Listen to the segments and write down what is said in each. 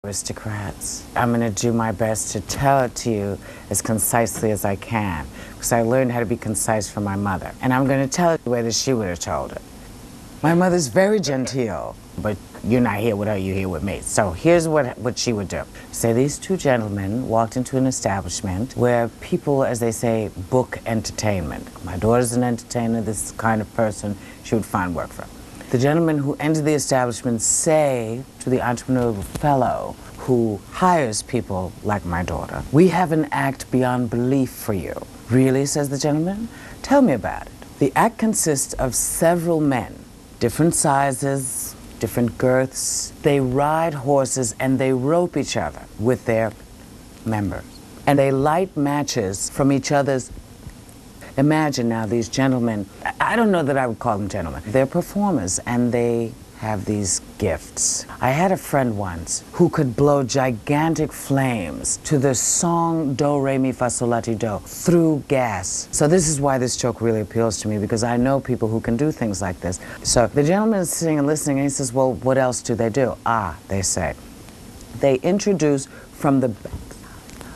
Aristocrats. I'm going to do my best to tell it to you as concisely as I can, because I learned how to be concise from my mother. And I'm going to tell it the way that she would have told it. My mother's very genteel, but you're not here with her, you're here with me. So here's what she would do. Say these two gentlemen walked into an establishment where people, as they say, book entertainment. My daughter's an entertainer, this kind of person she would find work for. The gentlemen who enter the establishment say to the entrepreneurial fellow who hires people like my daughter, "We have an act beyond belief for you." "Really?" says the gentleman. "Tell me about it." The act consists of several men, different sizes, different girths. They ride horses and they rope each other with their members. And they light matches from each other's. Imagine now these gentlemen, I don't know that I would call them gentlemen. They're performers and they have these gifts. I had a friend once who could blow gigantic flames to the song Do, Re, Mi, Fa, Sol, La, Ti, Do through gas. So this is why this joke really appeals to me, because I know people who can do things like this. So the gentleman is sitting and listening and he says, "Well, what else do they do?" "Ah," they say, "they introduce from the backs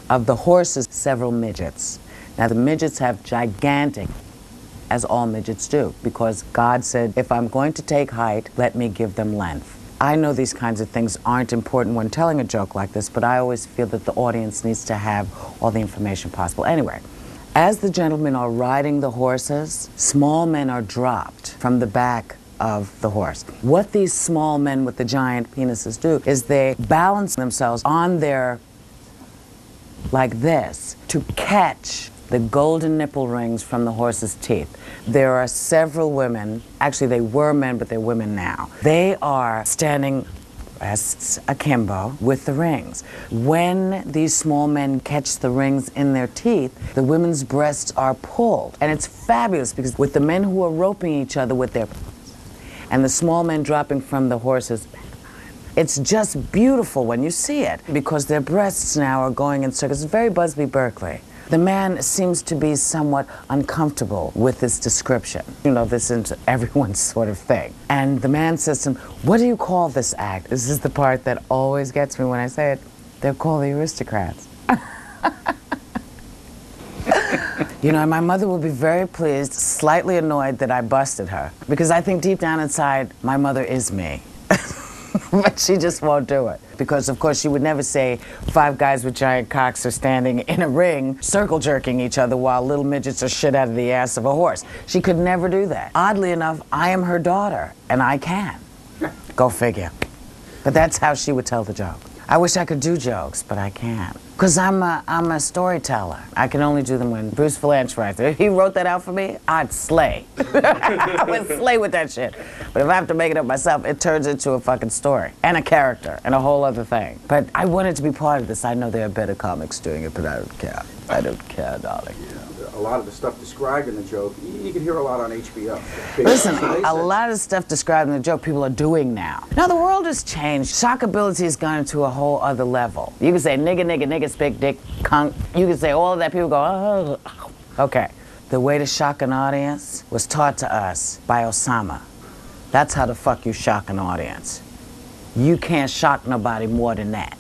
of the horses several midgets." Now the midgets have gigantic, as all midgets do, because God said, if I'm going to take height, let me give them length. I know these kinds of things aren't important when telling a joke like this, but I always feel that the audience needs to have all the information possible. Anyway, as the gentlemen are riding the horses, small men are dropped from the back of the horse. What these small men with the giant penises do is they balance themselves on their, like this, to catch the golden nipple rings from the horse's teeth. There are several women, actually they were men, but they're women now. They are standing breasts akimbo with the rings. When these small men catch the rings in their teeth, the women's breasts are pulled. And it's fabulous because with the men who are roping each other with their and the small men dropping from the horses, it's just beautiful when you see it because their breasts now are going in circles. It's very Busby Berkeley. The man seems to be somewhat uncomfortable with this description. You know, this isn't everyone's sort of thing. And the man says to him, "What do you call this act?" This is the part that always gets me when I say it. They're called the Aristocrats. You know, my mother will be very pleased, slightly annoyed that I busted her, because I think deep down inside, my mother is me. But she just won't do it. Because, of course, she would never say 5 guys with giant cocks are standing in a ring, circle jerking each other while little midgets are shit out of the ass of a horse. She could never do that. Oddly enough, I am her daughter, and I can. Go figure. But that's how she would tell the joke. I wish I could do jokes, but I can't. Because I'm a storyteller. I can only do them when Bruce Valanche writes. If he wrote that out for me, I'd slay. I would slay with that shit. But if I have to make it up myself, it turns into a fucking story. And a character, and a whole other thing. But I wanted to be part of this. I know there are better comics doing it, but I don't care. I don't care, darling. Yeah, a lot of the stuff described in the joke, you can hear a lot on HBO. Listen, a lot of stuff described in the joke people are doing now. Now the world has changed. Shockability has gone to a whole other level. You can say nigga, nigga, nigga, spick, dick, cunt. You can say all of that, people go, oh. Okay. The way to shock an audience was taught to us by Osama. That's how the fuck you shock an audience. You can't shock nobody more than that.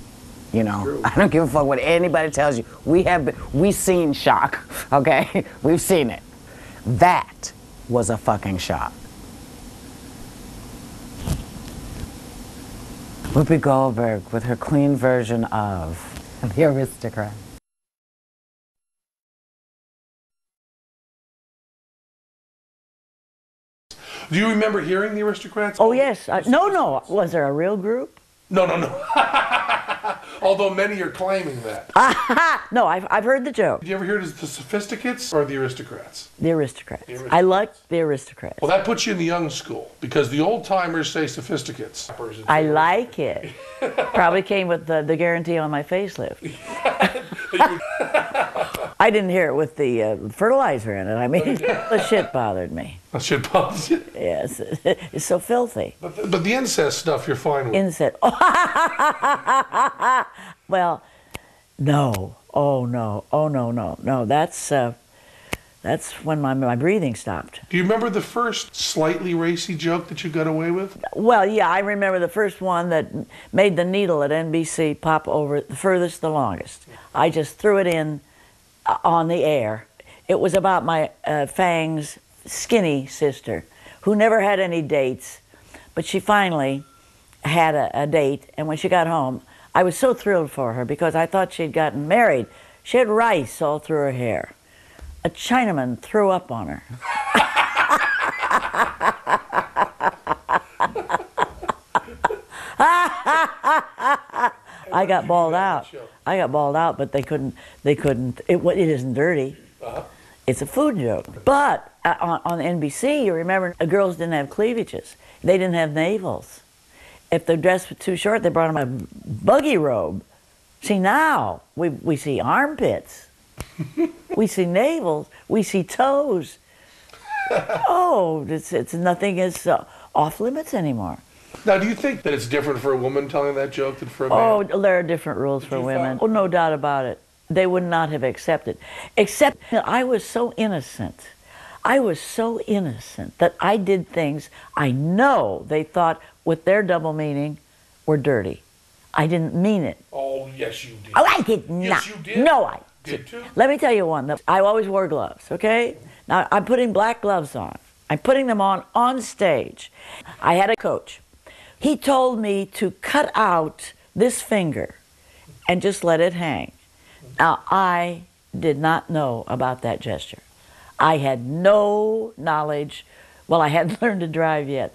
You know, true. I don't give a fuck what anybody tells you. We've seen shock, okay? We've seen it. That was a fucking shock. Whoopi Goldberg with her clean version of The Aristocrat. Do you remember hearing The Aristocrats? Oh, yes. No. Was there a real group? No. Although many are claiming that. No, I've heard the joke. Did you ever hear it as the Sophisticates or the Aristocrats? The Aristocrats. I like the Aristocrats. Well, that puts you in the young school because the old timers say Sophisticates. I like it. Probably came with the guarantee on my facelift. I didn't hear it with the fertilizer in it. I mean, the shit bothered me. The shit bothers you? Yes, it's so filthy. But the incest stuff, you're fine with. Incest. Well, no. Oh no. Oh no. That's That's when my breathing stopped. Do you remember the first slightly racy joke that you got away with? Well, yeah, I remember the first one that made the needle at NBC pop over the furthest, the longest. I just threw it in on the air. It was about my Fang's skinny sister, who never had any dates, but she finally had a date, and when she got home, I was so thrilled for her because I thought she'd gotten married. She had rice all through her hair. A Chinaman threw up on her. I got bawled out. I got bawled out, but they couldn't. It isn't dirty. It's a food joke. But on NBC, you remember, girls didn't have cleavages. They didn't have navels. If the dress was too short, they brought them a buggy robe. See, now we see armpits. We see navels. We see toes. Oh, it's nothing is off limits anymore. Now, do you think that it's different for a woman telling that joke than for a man? Oh, there are different rules for women. Oh, no doubt about it. They would not have accepted. Except that I was so innocent. I was so innocent that I did things I know they thought, with their double meaning, were dirty. I didn't mean it. Oh, yes, you did. Oh, I did not. Yes, you did. No, I did too. Let me tell you one. I always wore gloves, okay? Now, I'm putting black gloves on. I'm putting them on stage. I had a coach. He told me to cut out this finger and just let it hang. Now, I did not know about that gesture. I had no knowledge. Well, I hadn't learned to drive yet.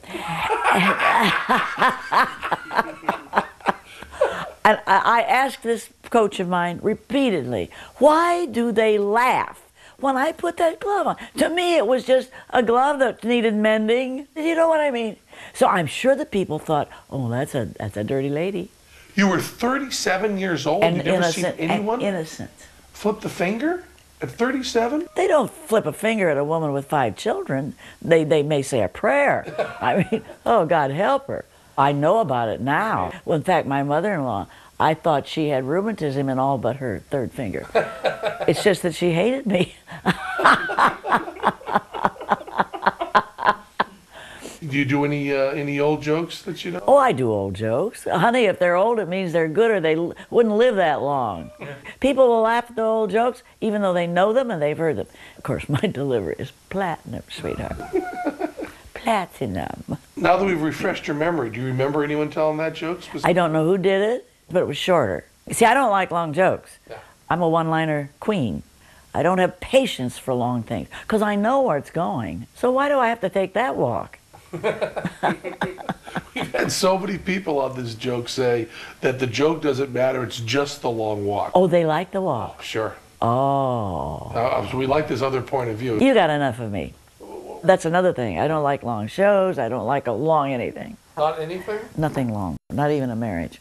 And I asked this coach of mine repeatedly, why do they laugh when I put that glove on? To me, it was just a glove that needed mending. You know what I mean? So I'm sure the people thought, oh, that's a dirty lady. You were 37 years old? And You'd never seen innocent, anyone and innocent. flip the finger at 37? They don't flip a finger at a woman with 5 children. They may say a prayer. I mean, oh, God help her. I know about it now. Well, in fact, my mother-in-law, I thought she had rheumatism in all but her 3rd finger. It's just that she hated me. Do you do any old jokes that you know? Oh, I do old jokes. Honey, if they're old, it means they're good or they wouldn't live that long. People will laugh at the old jokes even though they know them and they've heard them. Of course, my delivery is platinum, sweetheart. Platinum. Now that we've refreshed your memory, do you remember anyone telling that joke? I don't know who did it, but it was shorter. See, I don't like long jokes. Yeah. I'm a one-liner queen. I don't have patience for long things because I know where it's going. So why do I have to take that walk? We've had so many people on this joke say that the joke doesn't matter, it's just the long walk. Oh, they like the walk. Sure. Oh. So we like this other point of view. You got enough of me. That's another thing. I don't like long shows. I don't like a long anything. Not anything? Nothing long. Not even a marriage.